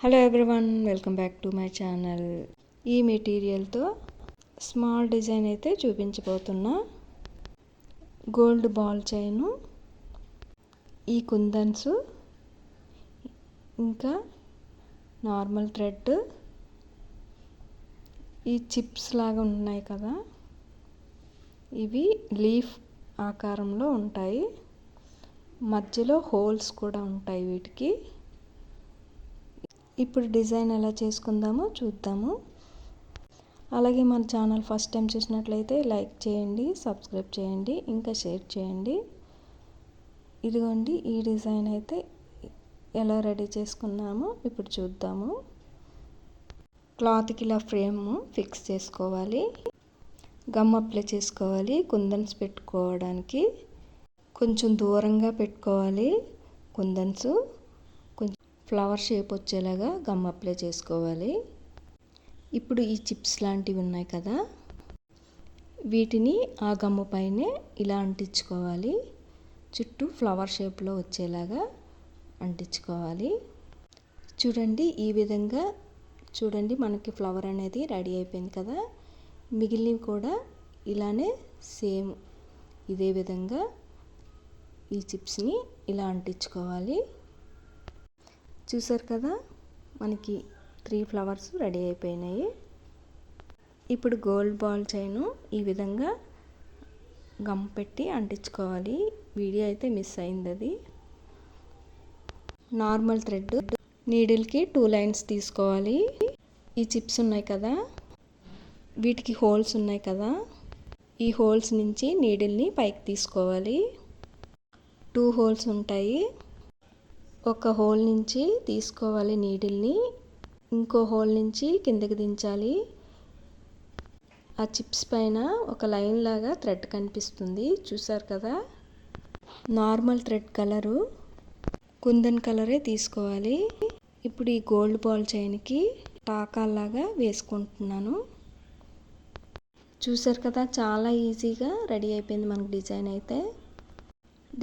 Hello everyone, welcome back to my channel. ఈ మెటీరియల్తో small design అయితే చూపించబోతున్నా. Gold ball chain, ఈ కుందన్స్, ఇంకా నార్మల్ థ్రెడ్, ఈ చిప్స్ లాగా ఉన్నాయి కదా, ఇవి లీఫ్ ఆకారంలో ఉంటాయి. మధ్యలో హోల్స్ కూడా ఉంటాయి వీటికి. ఇప్పుడు డిజైన్ ఎలా చేసుకుందామో చూద్దాము. అలాగే మన ఛానల్ ఫస్ట్ టైం చూసినట్లయితే లైక్ చేయండి, సబ్స్క్రైబ్ చేయండి, ఇంకా షేర్ చేయండి. ఇదిగోండి, ఈ డిజైన్ అయితే ఎలా రెడీ చేసుకున్నామో ఇప్పుడు చూద్దాము. క్లాత్కి ఇలా ఫ్రేమ్ ఫిక్స్ చేసుకోవాలి. గమ్ అప్లై చేసుకోవాలి. కుందన్స్ పెట్టుకోవడానికి కొంచెం దూరంగా పెట్టుకోవాలి. కుందన్స్ కొంచెం ఫ్లవర్ షేప్ వచ్చేలాగా గమ్ అప్లై చేసుకోవాలి. ఇప్పుడు ఈ చిప్స్ లాంటివి ఉన్నాయి కదా, వీటిని ఆ గమ్ము పైనే ఇలా అంటించుకోవాలి. చుట్టూ ఫ్లవర్ షేప్లో వచ్చేలాగా అంటించుకోవాలి. చూడండి, ఈ విధంగా చూడండి, మనకి ఫ్లవర్ అనేది రెడీ అయిపోయింది కదా. మిగిలినవి కూడా ఇలానే సేమ్ ఇదే విధంగా ఈ చిప్స్ని ఇలా అంటించుకోవాలి. చూసారు కదా, మనకి 3 ఫ్లవర్స్ రెడీ అయిపోయినాయి. ఇప్పుడు గోల్డ్ బాల్ చైను ఈ విధంగా గమ్ పెట్టి అంటించుకోవాలి. వీడియో అయితే మిస్ అయింది అది. నార్మల్ థ్రెడ్ నీడిల్కి 2 లైన్స్ తీసుకోవాలి. ఈ చిప్స్ ఉన్నాయి కదా, వీటికి హోల్స్ ఉన్నాయి కదా, ఈ హోల్స్ నుంచి నీడిల్ని పైకి తీసుకోవాలి. 2 హోల్స్ ఉంటాయి. ఒక హోల్ నుంచి తీసుకోవాలి నీడిల్ని, ఇంకో హోల్ నుంచి కిందకి దించాలి. ఆ చిప్స్ పైన ఒక లైన్ లాగా థ్రెడ్ కనిపిస్తుంది, చూసారు కదా. నార్మల్ థ్రెడ్ కలరు కుందన్ కలరే తీసుకోవాలి. ఇప్పుడు ఈ గోల్డ్ బాల్ చైన్కి టాకాల్లాగా వేసుకుంటున్నాను. చూసారు కదా, చాలా ఈజీగా రెడీ అయిపోయింది మనకు డిజైన్ అయితే.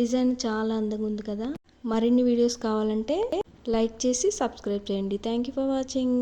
డిజైన్ చాలా అందంగా ఉంది కదా. మరిన్ని వీడియోస్ కావాలంటే లైక్ చేసి సబ్స్క్రైబ్ చేయండి. Thank you for watching.